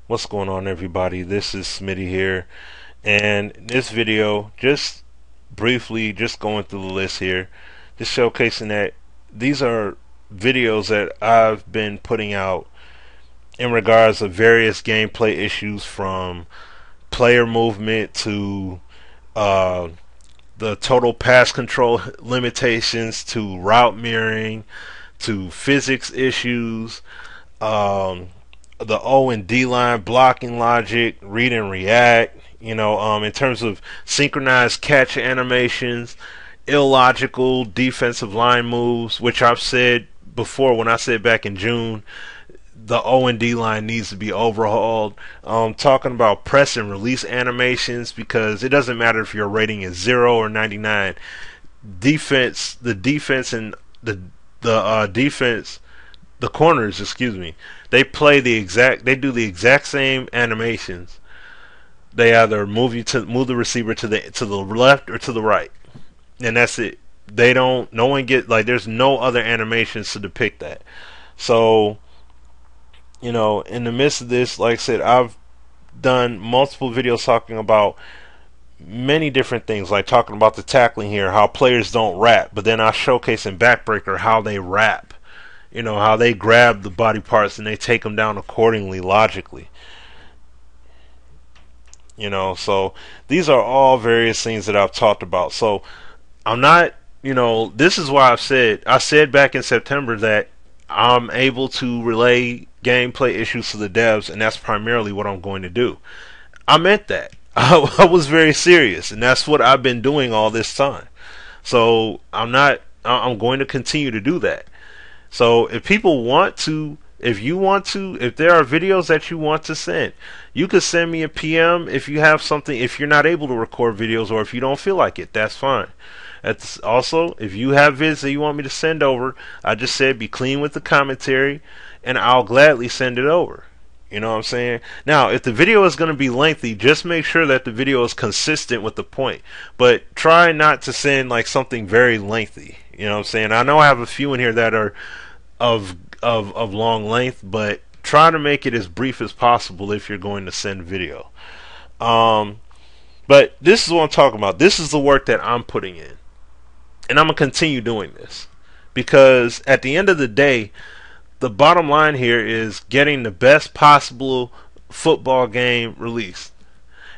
What's going on, everybody? This is Smitty here, and in this video, just briefly, just going through the list here, just showcasing that these are videos that I've been putting out in regards to various gameplay issues, from player movement to uh, the total pass control limitations to route mirroring to physics issues. Um, the O and D line blocking logic, read and react, in terms of synchronized catch animations, illogical defensive line moves, which I've said before when I said back in June, the O and D line needs to be overhauled. Talking about press and release animations, because it doesn't matter if your rating is 0 or 99. The defense and the corners, excuse me, they do the exact same animations. They either move the receiver to the left or to the right, and that's it. No one get, like, there's no other animations to depict that. So, in the midst of this, like I said, I've done multiple videos talking about many different things, like talking about the tackling here, how players don't wrap, but then I showcase in Backbreaker how they wrap. How they grab the body parts and they take them down accordingly, logically. So these are all various things that I've talked about. So I'm not, this is why I said back in September that I'm able to relay gameplay issues to the devs, and that's primarily what I'm going to do. I meant that. I was very serious, and that's what I've been doing all this time. So I'm going to continue to do that. So if people want to, if there are videos that you want to send, you could send me a PM if you have something, if you're not able to record videos or if you don't feel like it, that's fine. Also, if you have vids that you want me to send over, I just said be clean with the commentary and I'll gladly send it over. You know what I'm saying? Now, if the video is going to be lengthy, just make sure that the video is consistent with the point. But try not to send like something very lengthy. You know what I'm saying? I know I have a few in here that are of long length, but try to make it as brief as possible if you're going to send video. But this is what I'm talking about. This is the work that I'm putting in, and I'm gonna continue doing this, because at the end of the day, the bottom line here is getting the best possible football game released.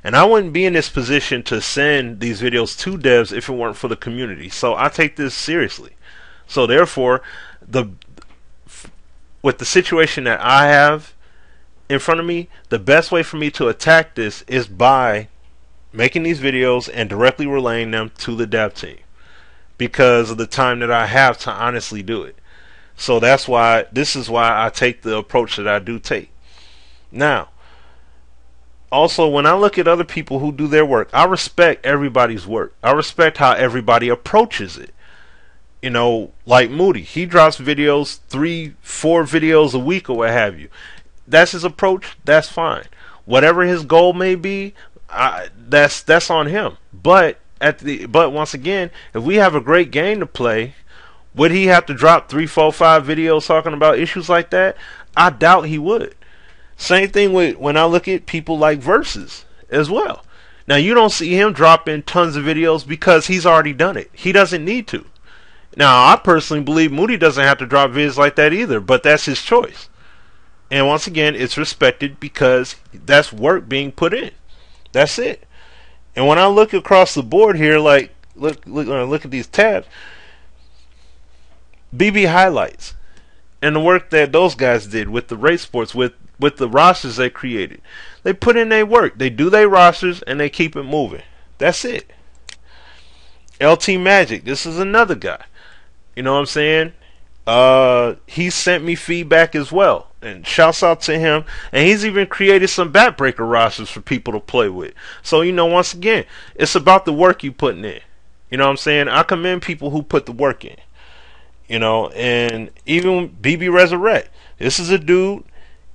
And I wouldn't be in this position to send these videos to devs if it weren't for the community. So I take this seriously. So therefore, with the situation that I have in front of me, the best way for me to attack this is by making these videos and directly relaying them to the dev team, because of the time that I have to honestly do it. So this is why I take the approach that I do take. Now, also, when I look at other people who do their work, I respect everybody's work. I respect how everybody approaches it. Like Moody, he drops videos, 3-4 videos a week or what have you. That's his approach. That's fine. Whatever his goal may be, that's on him. But once again, if we have a great game to play, would he have to drop 3, 4, 5 videos talking about issues like that? I doubt he would. Same thing with when I look at people like Versuz as well. Now, you don't see him dropping tons of videos because he's already done it. He doesn't need to. Now, I personally believe Moody doesn't have to drop vids like that either, but that's his choice. And once again, it's respected because that's work being put in. That's it. And when I look across the board here, like look at these tabs, BB highlights and the work that those guys did with the race sports, with the rosters they created. They put in their work. They do their rosters and they keep it moving. That's it. LT Magic, this is another guy. You know what I'm saying? He sent me feedback as well, and shouts out to him. And he's even created some Backbreaker rosters for people to play with. So, once again, it's about the work you putting in. You know what I'm saying? I commend people who put the work in. And even BB Resurrect. This is a dude,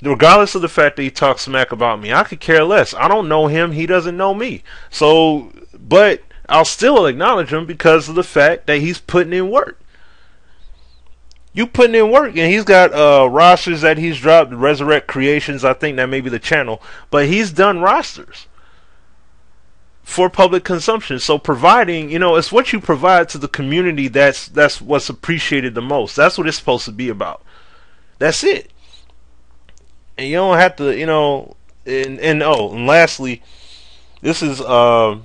regardless of the fact that he talks smack about me, I could care less. I don't know him. He doesn't know me. So, but I'll still acknowledge him because of the fact that he's putting in work. You putting in work, and he's got rosters that he's dropped. Resurrect Creations, I think that may be the channel, but he's done rosters for public consumption. So providing, it's what you provide to the community that's what's appreciated the most. That's what it's supposed to be about. That's it. And you don't have to, and lastly, this is NFL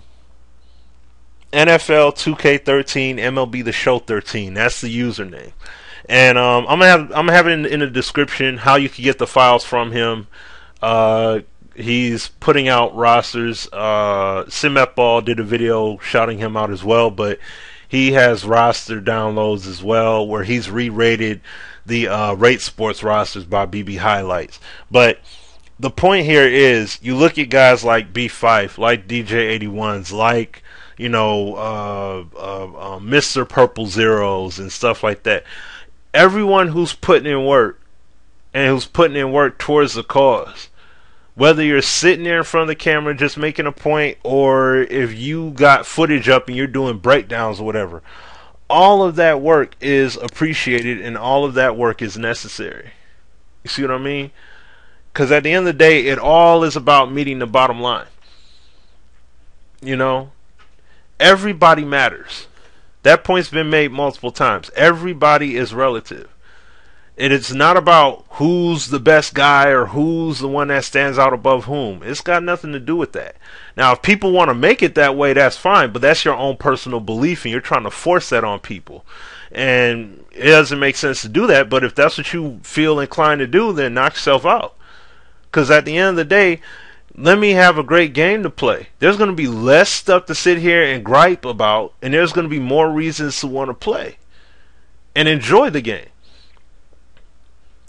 2K13 MLB The Show 13. That's the username. And I'm gonna have it in the description how you can get the files from him. He's putting out rosters. Simetball did a video shouting him out as well, but he has roster downloads as well where he's re-rated the Rate Sports rosters by BB Highlights. But the point here is, you look at guys like B Fife, like DJ81s, like Mr. Purple Zeros and stuff like that. Everyone who's putting in work and who's putting in work towards the cause, whether you're sitting there in front of the camera just making a point, or if you got footage up and you're doing breakdowns or whatever, all of that work is appreciated and all of that work is necessary. You see what I mean? Because at the end of the day, it all is about meeting the bottom line. Everybody matters. That point's been made multiple times. Everybody is relative. And it's not about who's the best guy or who's the one that stands out above whom. It's got nothing to do with that. Now, if people want to make it that way, that's fine, but that's your own personal belief, and you're trying to force that on people. And it doesn't make sense to do that, but if that's what you feel inclined to do, then knock yourself out. Because at the end of the day, let me have a great game to play. There's going to be less stuff to sit here and gripe about, and there's going to be more reasons to want to play and enjoy the game.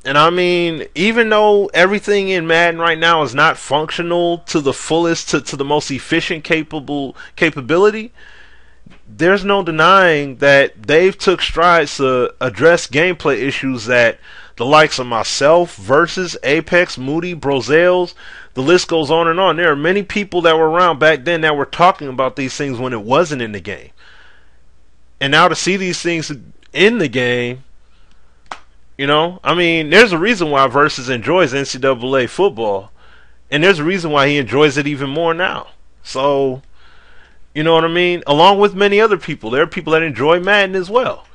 And I mean, even though everything in Madden right now is not functional to the fullest, to the most efficient capability, there's no denying that they've took strides to address gameplay issues that the likes of myself, Versuz, Apex, Moody, Brozales, the list goes on and on. There are many people that were around back then that were talking about these things when it wasn't in the game. And now to see these things in the game, I mean, there's a reason why Versuz enjoys NCAA football, and there's a reason why he enjoys it even more now. So, you know what I mean? Along with many other people, there are people that enjoy Madden as well.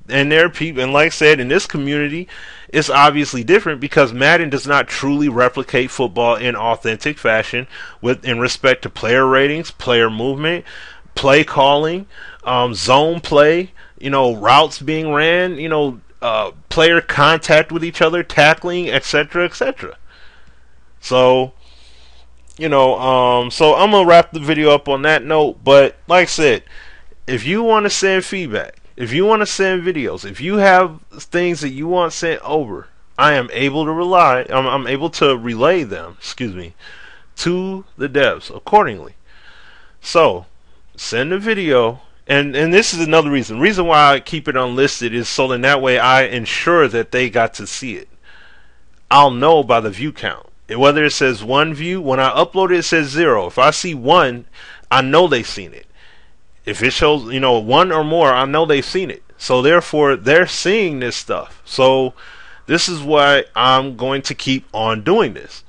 And there are people, and like I said, in this community, it's obviously different because Madden does not truly replicate football in authentic fashion in respect to player ratings, player movement, play calling, zone play, routes being ran, player contact with each other, tackling, etc., etc. So, so I'm gonna wrap the video up on that note. But like I said, if you want to send feedback, if you want to send videos, if you have things that you want sent over, I am able to I'm able to relay them, to the devs accordingly. So send a video. And this is another reason why I keep it unlisted, is so in that way I ensure that they got to see it. I'll know by the view count. Whether it says 1 view, when I upload it, it says 0. If I see 1, I know they've seen it. If it shows, 1 or more, I know they've seen it. So therefore, they're seeing this stuff. So this is why I'm going to keep on doing this.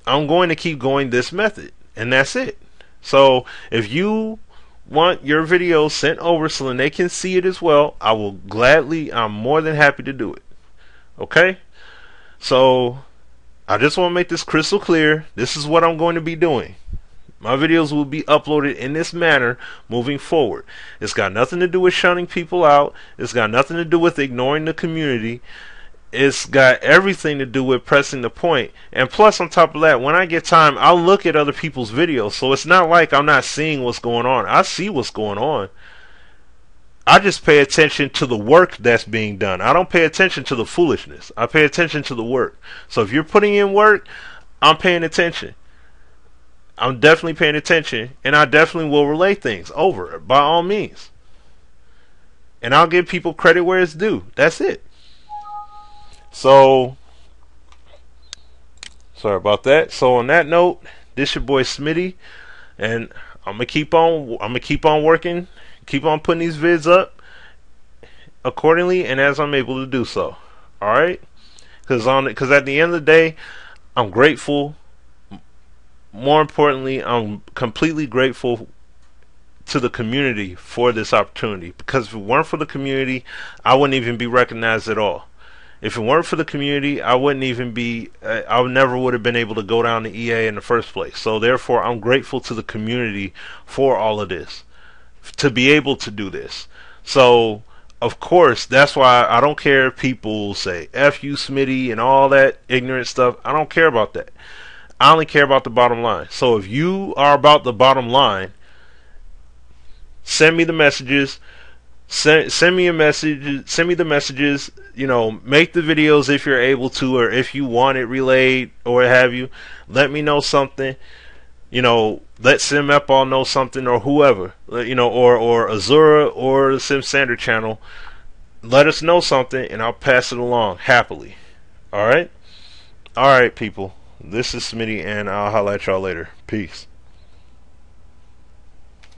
I'm going to keep going this method, and that's it. So if you want your videos sent over so that they can see it as well, I'm more than happy to do it. Okay? So I just want to make this crystal clear. This is what I'm going to be doing. My videos will be uploaded in this manner moving forward. It's got nothing to do with shunning people out. It's got nothing to do with ignoring the community. It's got everything to do with pressing the point. And plus, on top of that, when I get time, I'll look at other people's videos. So it's not like I'm not seeing what's going on. I see what's going on. I just pay attention to the work that's being done. I don't pay attention to the foolishness. I pay attention to the work. So if you're putting in work, I'm paying attention. I'm definitely paying attention. And I definitely will relay things over, by all means. And I'll give people credit where it's due. That's it. So, sorry about that. So on that note, this your boy Smitty, and I'm gonna keep on working, keep on putting these vids up, accordingly and as I'm able to do so. All right, because at the end of the day, I'm grateful. More importantly, I'm completely grateful to the community for this opportunity, because if it weren't for the community, I wouldn't even be recognized at all. If it weren't for the community, I wouldn't even be, I never would have been able to go down to EA in the first place. So therefore, I'm grateful to the community for all of this, to be able to do this. So of course, that's why I don't care if people say F you Smitty and all that ignorant stuff. I don't care about that. I only care about the bottom line. So if you are about the bottom line, send me the messages. Send me a message. Send me the messages. You know, make the videos if you're able to, or if you want it relayed, or what have you. Let me know something. You know, let SimMapall know something, or whoever. You know, or Azura or the Sim Sander channel. Let us know something, and I'll pass it along happily. All right, people. This is Smitty, and I'll holla at y'all later. Peace.